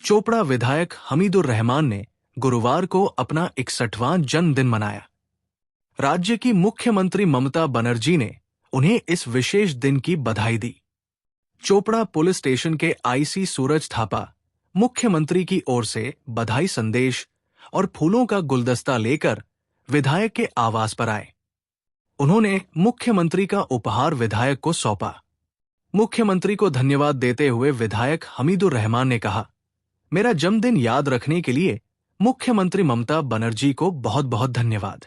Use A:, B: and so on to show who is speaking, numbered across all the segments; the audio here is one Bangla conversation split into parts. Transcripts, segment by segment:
A: चोपड़ा विधायक हमीदुर रहमान ने गुरुवार को अपना 61वां जन्मदिन मनाया। राज्य की मुख्यमंत्री ममता बनर्जी ने उन्हें इस विशेष दिन की बधाई दी। चोपड़ा पुलिस स्टेशन के आईसी सूरज थापा मुख्यमंत्री की ओर से बधाई संदेश और फूलों का गुलदस्ता लेकर विधायक के आवास पर आए। उन्होंने मुख्यमंत्री का उपहार विधायक को सौंपा। मुख्यमंत्री को धन्यवाद देते हुए विधायक हमीदुर रहमान ने कहा, मेरा जन्मदिन याद रखने के लिए मुख्यमंत्री ममता बनर्जी को बहुत बहुत धन्यवाद।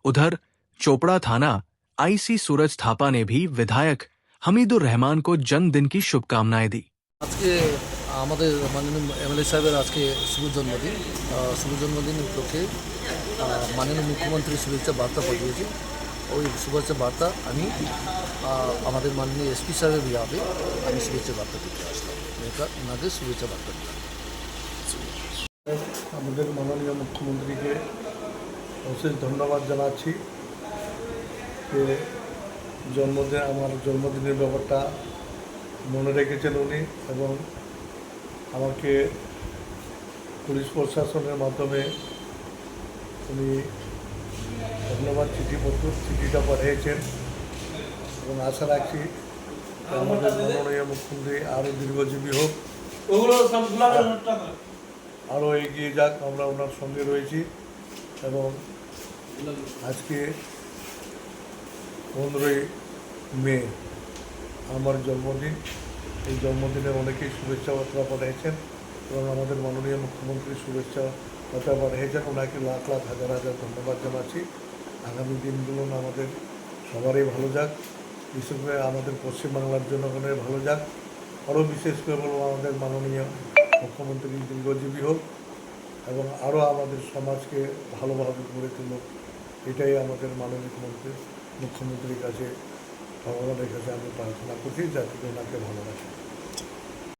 A: उधर चोपड़ा थाना आईसी सूरज थापा ने भी विधायक हमीदुर रहमान को जन्मदिन की शुभकामनाएं दी।
B: আমাদের মাননীয় এমএলএ সাহেবের আজকে শুভ জন্মদিন উপলক্ষে মাননীয় মুখ্যমন্ত্রী শুভেচ্ছা বার্তা পাঠিয়েছে। ওই শুভেচ্ছা বার্তা আমি আমাদের মাননীয় এসপি সাহেবের বিয়াবে আমি শুভেচ্ছা বার্তা দিতে আসলাম। ওনাদের শুভেচ্ছা বার্তা দিলাম।
C: আমাদের মাননীয় মুখ্যমন্ত্রীকে অশেষ ধন্যবাদ জানাচ্ছি যে আমার জন্মদিনের ব্যাপারটা মনে রেখেছেন উনি, এবং আমাকে পুলিশ প্রশাসনের মাধ্যমে উনি ধন্যবাদ চিঠিটা পাঠিয়েছেন, এবং আশা রাখছি আমাদের মাননীয় মুখ্যমন্ত্রী আরও দীর্ঘজীবী হোক, আরও এগিয়ে যাক। আমরা ওনার সঙ্গে রয়েছি। এবং আজকে 15ই মে আমার জন্মদিন। এই জন্মদিনে অনেকেই শুভেচ্ছা বার্তা পাঠিয়েছেন, এবং আমাদের মাননীয় মুখ্যমন্ত্রী শুভেচ্ছা বার্তা পাঠিয়েছেন। ওনাকে লাখ লাখ হাজার হাজার ধন্যবাদ জানাচ্ছি। আগামী দিনগুলো আমাদের সবারই ভালো যাক, বিশেষ করে আমাদের পশ্চিমবাংলার জনগণের ভালো যাক। আরও বিশেষ করে বলবো আমাদের মাননীয় মুখ্যমন্ত্রী দীর্ঘজীবী হোক এবং আরও আমাদের সমাজকে ভালোভাবে গড়ে তুলুক। এটাই আমাদের মাননীয় মুখ্যমন্ত্রীর কাছে ভগবানের কাছে আমি প্রার্থনা করছি, যাতে ওনাকে ভালো রাখে।